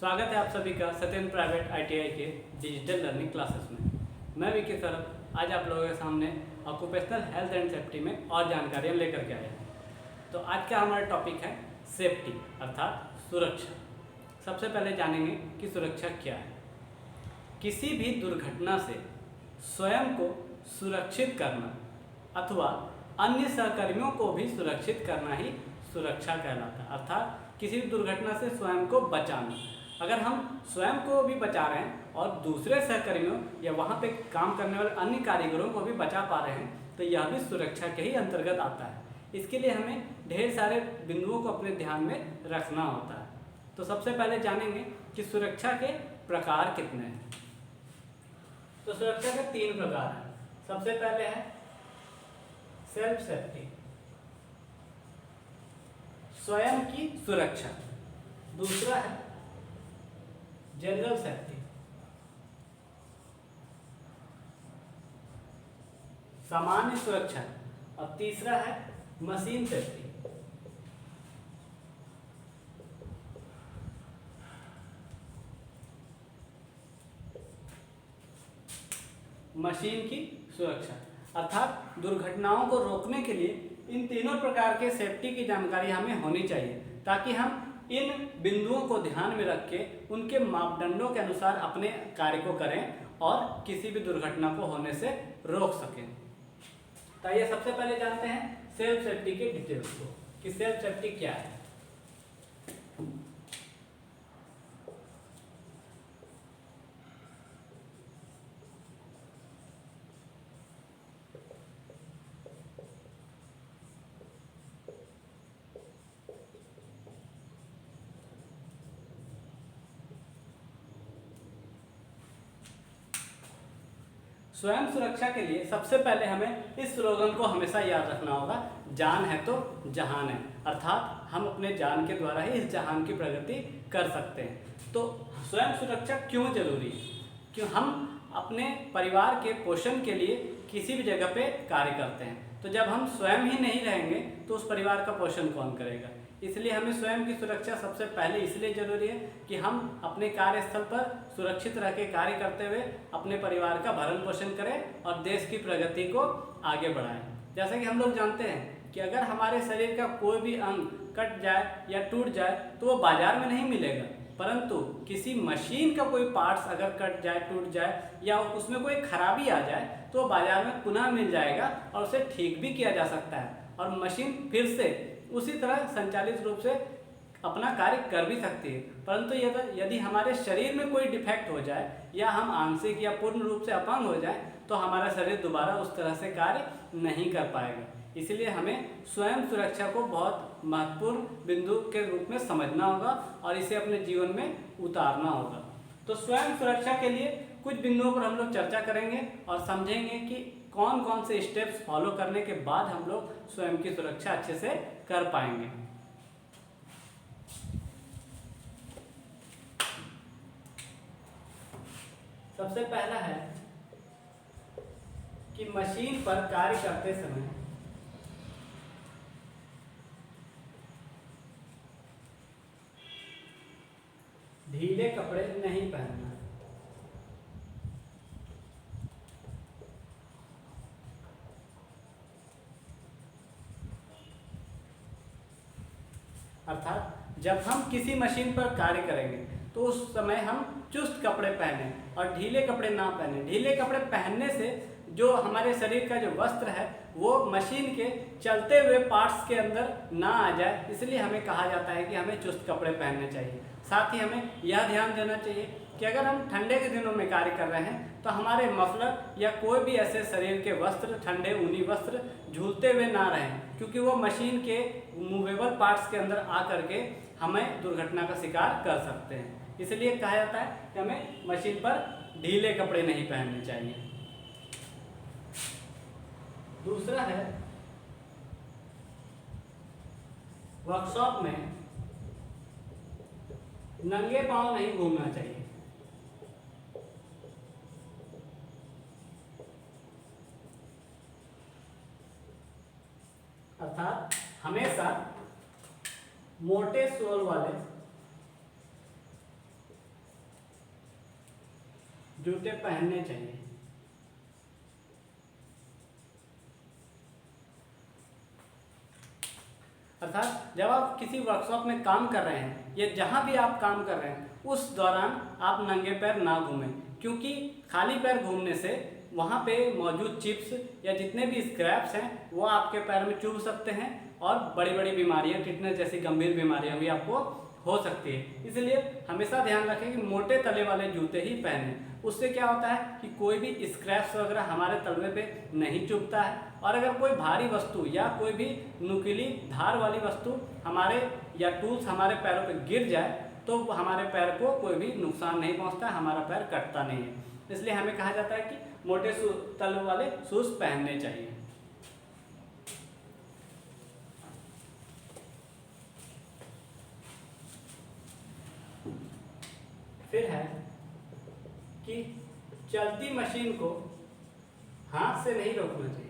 स्वागत है आप सभी का सत्येंद्र प्राइवेट आईटीआई के डिजिटल लर्निंग क्लासेस में। मैं विकी सर आज आप लोगों के सामने ऑक्यूपेशनल हेल्थ एंड सेफ्टी में और जानकारियाँ लेकर के आए हैं। तो आज का हमारा टॉपिक है सेफ्टी अर्थात सुरक्षा। सबसे पहले जानेंगे कि सुरक्षा क्या है। किसी भी दुर्घटना से स्वयं को सुरक्षित करना अथवा अन्य सहकर्मियों को भी सुरक्षित करना ही सुरक्षा कहलाता है। अर्थात किसी भी दुर्घटना से स्वयं को बचाना। अगर हम स्वयं को भी बचा रहे हैं और दूसरे सहकर्मियों या वहाँ पे काम करने वाले अन्य कारीगरों को भी बचा पा रहे हैं तो यह भी सुरक्षा के ही अंतर्गत आता है। इसके लिए हमें ढेर सारे बिंदुओं को अपने ध्यान में रखना होता है। तो सबसे पहले जानेंगे कि सुरक्षा के प्रकार कितने हैं। तो सुरक्षा के 3 प्रकार हैं। सबसे पहले है सेल्फ सेफ्टी, स्वयं की सुरक्षा। दूसरा है जनरल सेफ्टी, सामान्य सुरक्षा। और तीसरा है मशीन सेफ्टी। मशीन की सुरक्षा अर्थात दुर्घटनाओं को रोकने के लिए इन तीनों प्रकार के सेफ्टी की जानकारी हमें होनी चाहिए ताकि हम इन बिंदुओं को ध्यान में रख के उनके मापदंडों के अनुसार अपने कार्य को करें और किसी भी दुर्घटना को होने से रोक सकें। तो आइए सबसे पहले जानते हैं सेल्फ सेफ्टी के डिटेल्स को कि सेल्फ सेफ्टी क्या है। स्वयं सुरक्षा के लिए सबसे पहले हमें इस स्लोगन को हमेशा याद रखना होगा, जान है तो जहान है। अर्थात हम अपने जान के द्वारा ही इस जहान की प्रगति कर सकते हैं। तो स्वयं सुरक्षा क्यों जरूरी है? क्यों हम अपने परिवार के पोषण के लिए किसी भी जगह पे कार्य करते हैं, तो जब हम स्वयं ही नहीं रहेंगे तो उस परिवार का पोषण कौन करेगा। इसलिए हमें स्वयं की सुरक्षा सबसे पहले इसलिए जरूरी है कि हम अपने कार्यस्थल पर सुरक्षित रह के कार्य करते हुए अपने परिवार का भरण पोषण करें और देश की प्रगति को आगे बढ़ाएं। जैसा कि हम लोग जानते हैं कि अगर हमारे शरीर का कोई भी अंग कट जाए या टूट जाए तो वो बाजार में नहीं मिलेगा, परंतु किसी मशीन का कोई पार्ट्स अगर कट जाए, टूट जाए या उसमें कोई खराबी आ जाए तो बाजार में पुनः मिल जाएगा और उसे ठीक भी किया जा सकता है और मशीन फिर से उसी तरह संचालित रूप से अपना कार्य कर भी सकती है। परंतु यदि हमारे शरीर में कोई डिफेक्ट हो जाए या हम आंशिक या पूर्ण रूप से अपंग हो जाए तो हमारा शरीर दोबारा उस तरह से कार्य नहीं कर पाएगा। इसलिए हमें स्वयं सुरक्षा को बहुत महत्वपूर्ण बिंदु के रूप में समझना होगा और इसे अपने जीवन में उतारना होगा। तो स्वयं सुरक्षा के लिए कुछ बिंदुओं पर हम लोग चर्चा करेंगे और समझेंगे कि कौन कौन से स्टेप्स फॉलो करने के बाद हम लोग स्वयं की सुरक्षा अच्छे से कर पाएंगे। सबसे पहला है कि मशीन पर कार्य करते समय ढीले कपड़े नहीं पहनना। अर्थात जब हम किसी मशीन पर कार्य करेंगे तो उस समय हम चुस्त कपड़े पहने और ढीले कपड़े ना पहने। ढीले कपड़े पहनने से जो हमारे शरीर का जो वस्त्र है वो मशीन के चलते हुए पार्ट्स के अंदर ना आ जाए, इसलिए हमें कहा जाता है कि हमें चुस्त कपड़े पहनने चाहिए। साथ ही हमें यह ध्यान देना चाहिए कि अगर हम ठंडे के दिनों में कार्य कर रहे हैं तो हमारे मफलर या कोई भी ऐसे शरीर के वस्त्र, ठंडे ऊनी वस्त्र झूलते हुए ना रहें, क्योंकि वो मशीन के मूवेबल पार्ट्स के अंदर आ करके हमें दुर्घटना का शिकार कर सकते हैं। इसलिए कहा जाता है कि हमें मशीन पर ढीले कपड़े नहीं पहनने चाहिए। दूसरा है वर्कशॉप में नंगे पांव नहीं घूमना चाहिए। अर्थात हमेशा मोटे सोल वाले जूते पहनने चाहिए। अर्थात जब आप किसी वर्कशॉप में काम कर रहे हैं या जहाँ भी आप काम कर रहे हैं उस दौरान आप नंगे पैर ना घूमें, क्योंकि खाली पैर घूमने से वहाँ पे मौजूद चिप्स या जितने भी स्क्रैप्स हैं वो आपके पैर में चुभ सकते हैं और बड़ी बड़ी बीमारियाँ, टिटनेस जैसी गंभीर बीमारियाँ भी आपको हो सकती है। इसलिए हमेशा ध्यान रखें कि मोटे तले वाले जूते ही पहनें। उससे क्या होता है कि कोई भी स्क्रैप्स वगैरह हमारे तलवे पे नहीं चुभता है, और अगर कोई भारी वस्तु या कोई भी नुकीली धार वाली वस्तु हमारे या टूल्स हमारे पैरों पे गिर जाए तो हमारे पैर को कोई भी नुकसान नहीं पहुंचता, हमारा पैर कटता नहीं है। इसलिए हमें कहा जाता है कि मोटे तलवे वाले शूज पहनने चाहिए। फिर है कि चलती मशीन को हाथ से नहीं रोकना चाहिए।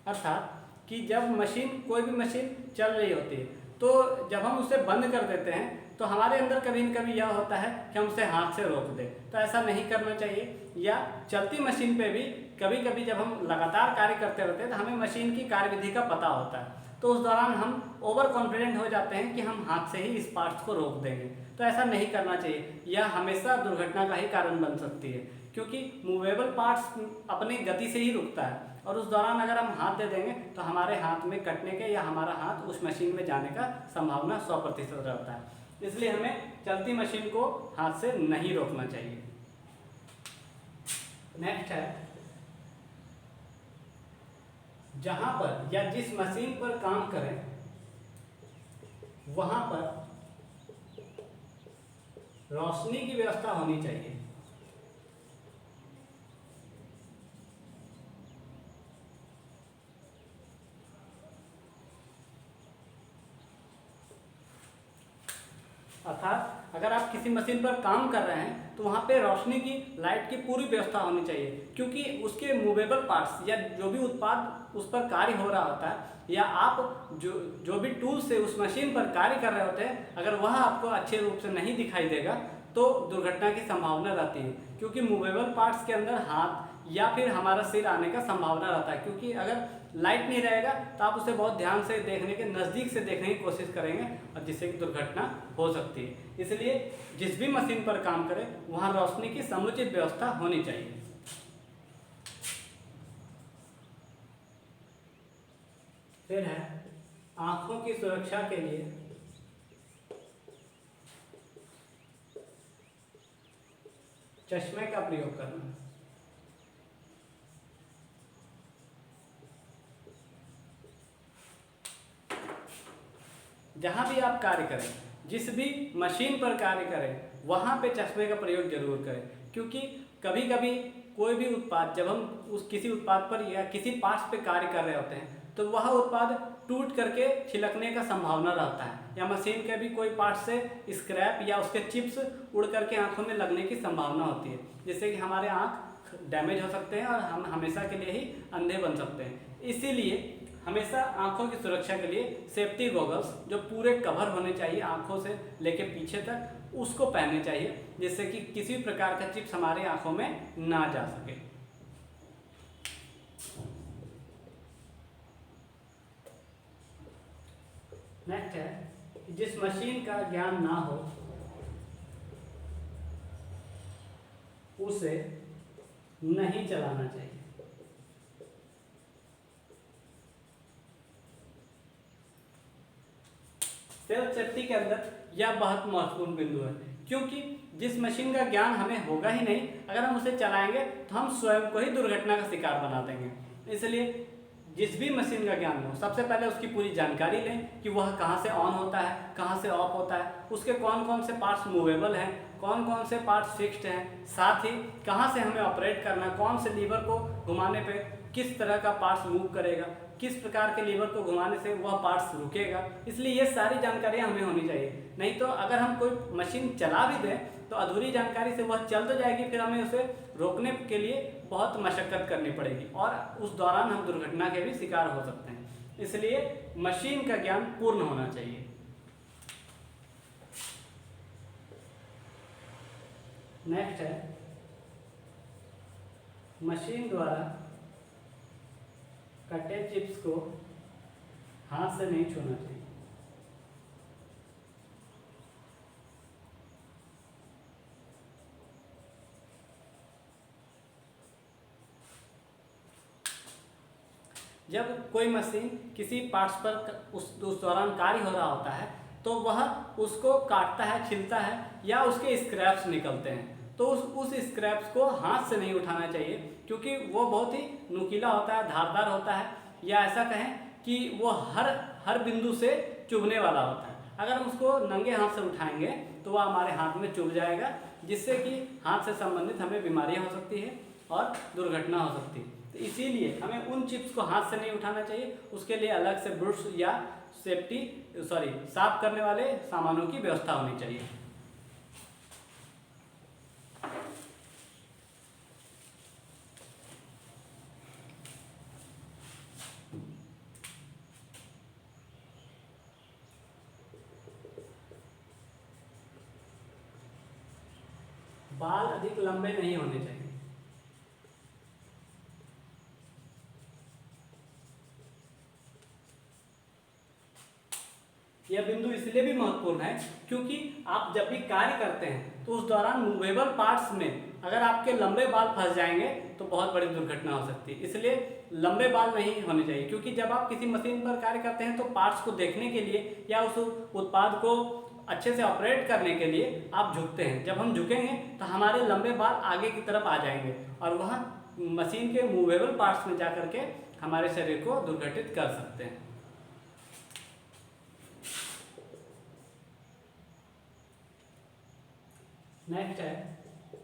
अर्थात कि जब मशीन, कोई भी मशीन चल रही होती है तो जब हम उसे बंद कर देते हैं तो हमारे अंदर कभी न कभी यह होता है कि हम उसे हाथ से रोक दें, तो ऐसा नहीं करना चाहिए। या चलती मशीन पे भी कभी कभी जब हम लगातार कार्य करते रहते हैं तो हमें मशीन की कार्यविधि का पता होता है, तो उस दौरान हम ओवर कॉन्फिडेंट हो जाते हैं कि हम हाथ से ही इस पार्ट्स को रोक देंगे, तो ऐसा नहीं करना चाहिए। यह हमेशा दुर्घटना का ही कारण बन सकती है, क्योंकि मूवेबल पार्ट्स अपनी गति से ही रुकता है, और उस दौरान अगर हम हाथ दे देंगे तो हमारे हाथ में कटने के या हमारा हाथ उस मशीन में जाने का संभावना 100% रहता है। इसलिए हमें चलती मशीन को हाथ से नहीं रोकना चाहिए। नेक्स्ट है, जहां पर या जिस मशीन पर काम करें वहां पर रोशनी की व्यवस्था होनी चाहिए। अर्थात अगर आप किसी मशीन पर काम कर रहे हैं तो वहाँ पे रोशनी की, लाइट की पूरी व्यवस्था होनी चाहिए, क्योंकि उसके मूवेबल पार्ट्स या जो भी उत्पाद उस पर कार्य हो रहा होता है या आप जो भी टूल से उस मशीन पर कार्य कर रहे होते हैं, अगर वह आपको अच्छे रूप से नहीं दिखाई देगा तो दुर्घटना की संभावना रहती है, क्योंकि मूवेबल पार्ट्स के अंदर हाथ या फिर हमारा सिर आने का संभावना रहता है। क्योंकि अगर लाइट नहीं रहेगा तो आप उसे बहुत ध्यान से देखने के, नज़दीक से देखने की कोशिश करेंगे और जिससे कि दुर्घटना हो सकती है। इसलिए जिस भी मशीन पर काम करें वहाँ रोशनी की समुचित व्यवस्था होनी चाहिए। फिर है आंखों की सुरक्षा के लिए चश्मे का प्रयोग करना। जहाँ भी आप कार्य करें, जिस भी मशीन पर कार्य करें, वहाँ पे चश्मे का प्रयोग जरूर करें, क्योंकि कभी कभी कोई भी उत्पाद, जब हम उस किसी उत्पाद पर या किसी पार्ट्स पे कार्य कर रहे होते हैं तो वह उत्पाद टूट करके छिलकने का संभावना रहता है, या मशीन के भी कोई पार्ट से स्क्रैप या उसके चिप्स उड़ करके आंखों में लगने की संभावना होती है, जिससे कि हमारे आँख डैमेज हो सकते हैं और हम हमेशा के लिए ही अंधे बन सकते हैं। इसीलिए हमेशा आंखों की सुरक्षा के लिए सेफ्टी गॉगल्स जो पूरे कवर होने चाहिए आंखों से लेके पीछे तक, उसको पहनने चाहिए, जिससे कि किसी प्रकार का चिप्स हमारे आंखों में ना जा सके। नेक्स्ट है, जिस मशीन का ज्ञान ना हो उसे नहीं चलाना चाहिए। सेल्फ सेफ्टी के अंदर यह बहुत महत्वपूर्ण बिंदु है, क्योंकि जिस मशीन का ज्ञान हमें होगा ही नहीं, अगर हम उसे चलाएंगे तो हम स्वयं को ही दुर्घटना का शिकार बना देंगे। इसलिए जिस भी मशीन का ज्ञान हो, सबसे पहले उसकी पूरी जानकारी लें कि वह कहाँ से ऑन होता है, कहाँ से ऑफ होता है, उसके कौन कौन से पार्ट्स मूवेबल हैं, कौन कौन से पार्ट्स फिक्स्ड हैं, साथ ही कहाँ से हमें ऑपरेट करना है, कौन से लीवर को घुमाने पे किस तरह का पार्ट्स मूव करेगा, किस प्रकार के लीवर को घुमाने से वह पार्ट्स रुकेगा। इसलिए ये सारी जानकारियाँ हमें होनी चाहिए। नहीं तो अगर हम कोई मशीन चला भी दें तो अधूरी जानकारी से वह चल तो जाएगी, फिर हमें उसे रोकने के लिए बहुत मशक्कत करनी पड़ेगी और उस दौरान हम दुर्घटना के भी शिकार हो सकते हैं। इसलिए मशीन का ज्ञान पूर्ण होना चाहिए। नेक्स्ट है, मशीन द्वारा कटे चिप्स को हाथ से नहीं छूना चाहिए। जब कोई मशीन किसी पार्ट्स पर उस दौरान कार्य हो रहा होता है तो वह उसको काटता है, छिलता है या उसके स्क्रैप्स निकलते हैं, तो उस स्क्रैप्स को हाथ से नहीं उठाना चाहिए, क्योंकि वो बहुत ही नुकीला होता है, धारदार होता है, या ऐसा कहें कि वो हर बिंदु से चुभने वाला होता है। अगर हम उसको नंगे हाथ से उठाएंगे तो वह हमारे हाथ में चुभ जाएगा, जिससे कि हाथ से संबंधित हमें बीमारियाँ हो सकती है और दुर्घटना हो सकती है। तो इसीलिए हमें उन चिप्स को हाथ से नहीं उठाना चाहिए, उसके लिए अलग से ब्रश या साफ करने वाले सामानों की व्यवस्था होनी चाहिए। बाल अधिक लंबे नहीं होने चाहिए। यह बिंदु इसलिए भी महत्वपूर्ण है क्योंकि आप जब भी कार्य करते हैं तो उस दौरान मूवेबल पार्ट्स में अगर आपके लंबे बाल फंस जाएंगे तो बहुत बड़ी दुर्घटना हो सकती है। इसलिए लंबे बाल नहीं होने चाहिए, क्योंकि जब आप किसी मशीन पर कार्य करते हैं तो पार्ट्स को देखने के लिए या उस उत्पाद को अच्छे से ऑपरेट करने के लिए आप झुकते हैं। जब हम झुकेंगे तो हमारे लंबे बाल आगे की तरफ आ जाएंगे और वह मशीन के मूवेबल पार्ट्स में जाकर के हमारे शरीर को दुर्घटित कर सकते हैं। नेक्स्ट है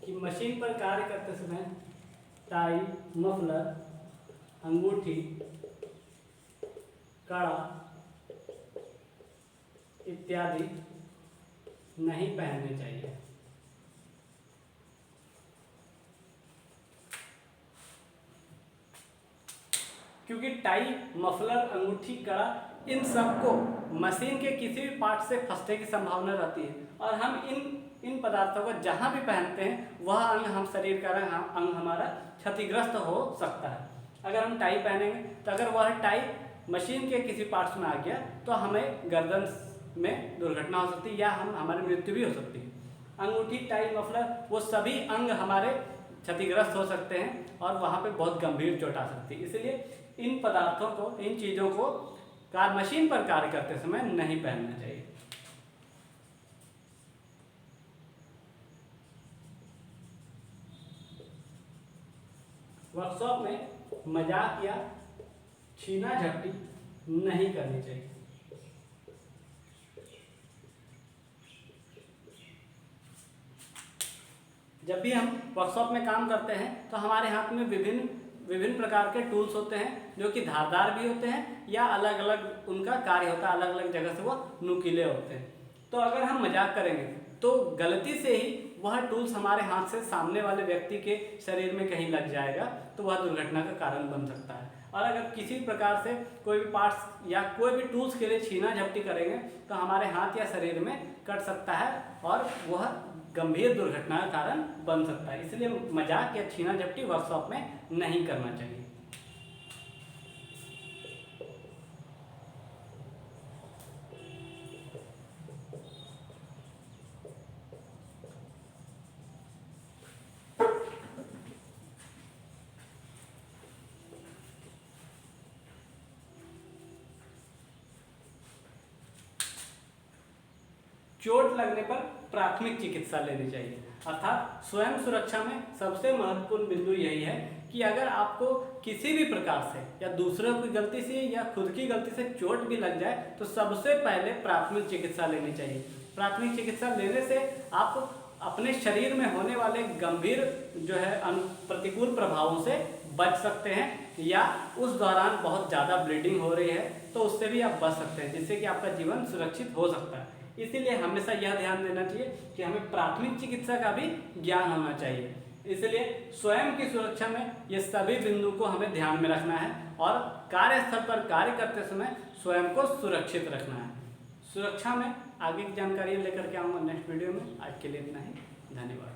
कि मशीन पर कार्य करते समय टाई, मफलर, अंगूठी, कड़ा इत्यादि नहीं पहनने चाहिए। क्योंकि टाई, मफलर, अंगूठी, कड़ा इन सबको मशीन के किसी भी पार्ट से फंसने की संभावना रहती है और हम इन पदार्थों को जहाँ भी पहनते हैं वह अंग हम शरीर का अंग हमारा क्षतिग्रस्त हो सकता है। अगर हम टाई पहनेंगे तो अगर वह टाई मशीन के किसी पार्ट्स में आ गया तो हमें गर्दन में दुर्घटना हो सकती है या हमारी मृत्यु भी हो सकती है। अंगूठी, टाई, मफलर वो सभी अंग हमारे क्षतिग्रस्त हो सकते हैं और वहाँ पे बहुत गंभीर चोट आ सकती है। इसलिए इन पदार्थों को, इन चीज़ों को मशीन पर कार्य करते समय नहीं पहनना चाहिए। वर्कशॉप में मजाक या छीना झपटी नहीं करनी चाहिए। जब भी हम वर्कशॉप में काम करते हैं तो हमारे हाथ में विभिन्न प्रकार के टूल्स होते हैं जो कि धारदार भी होते हैं या अलग अलग उनका कार्य होता है, अलग अलग जगह से वो नुकीले होते हैं। तो अगर हम मजाक करेंगे तो गलती से ही वह टूल्स हमारे हाथ से सामने वाले व्यक्ति के शरीर में कहीं लग जाएगा तो वह दुर्घटना का कारण बन सकता है। और अगर किसी प्रकार से कोई भी पार्ट्स या कोई भी टूल्स के लिए छीना झपटी करेंगे तो हमारे हाथ या शरीर में कट सकता है और वह गंभीर दुर्घटना का कारण बन सकता है। इसलिए मजाक या छीना झपटी वर्कशॉप में नहीं करना चाहिए। चोट लगने पर प्राथमिक चिकित्सा लेनी चाहिए, अर्थात स्वयं सुरक्षा में सबसे महत्वपूर्ण बिंदु यही है कि अगर आपको किसी भी प्रकार से या दूसरों की गलती से या खुद की गलती से चोट भी लग जाए तो सबसे पहले प्राथमिक चिकित्सा लेनी चाहिए। प्राथमिक चिकित्सा लेने से अपने शरीर में होने वाले गंभीर जो है प्रतिकूल प्रभावों से बच सकते हैं, या उस दौरान बहुत ज़्यादा ब्लीडिंग हो रही है तो उससे भी आप बच सकते हैं, जिससे कि आपका जीवन सुरक्षित हो सकता है। इसीलिए हमेशा यह ध्यान देना चाहिए कि हमें प्राथमिक चिकित्सा का भी ज्ञान होना चाहिए। इसलिए स्वयं की सुरक्षा में ये सभी बिंदु को हमें ध्यान में रखना है और कार्यस्थल पर कार्य करते समय स्वयं को सुरक्षित रखना है। सुरक्षा में आगे की जानकारी लेकर के आऊँगा नेक्स्ट वीडियो में। आज के लिए इतना ही, धन्यवाद।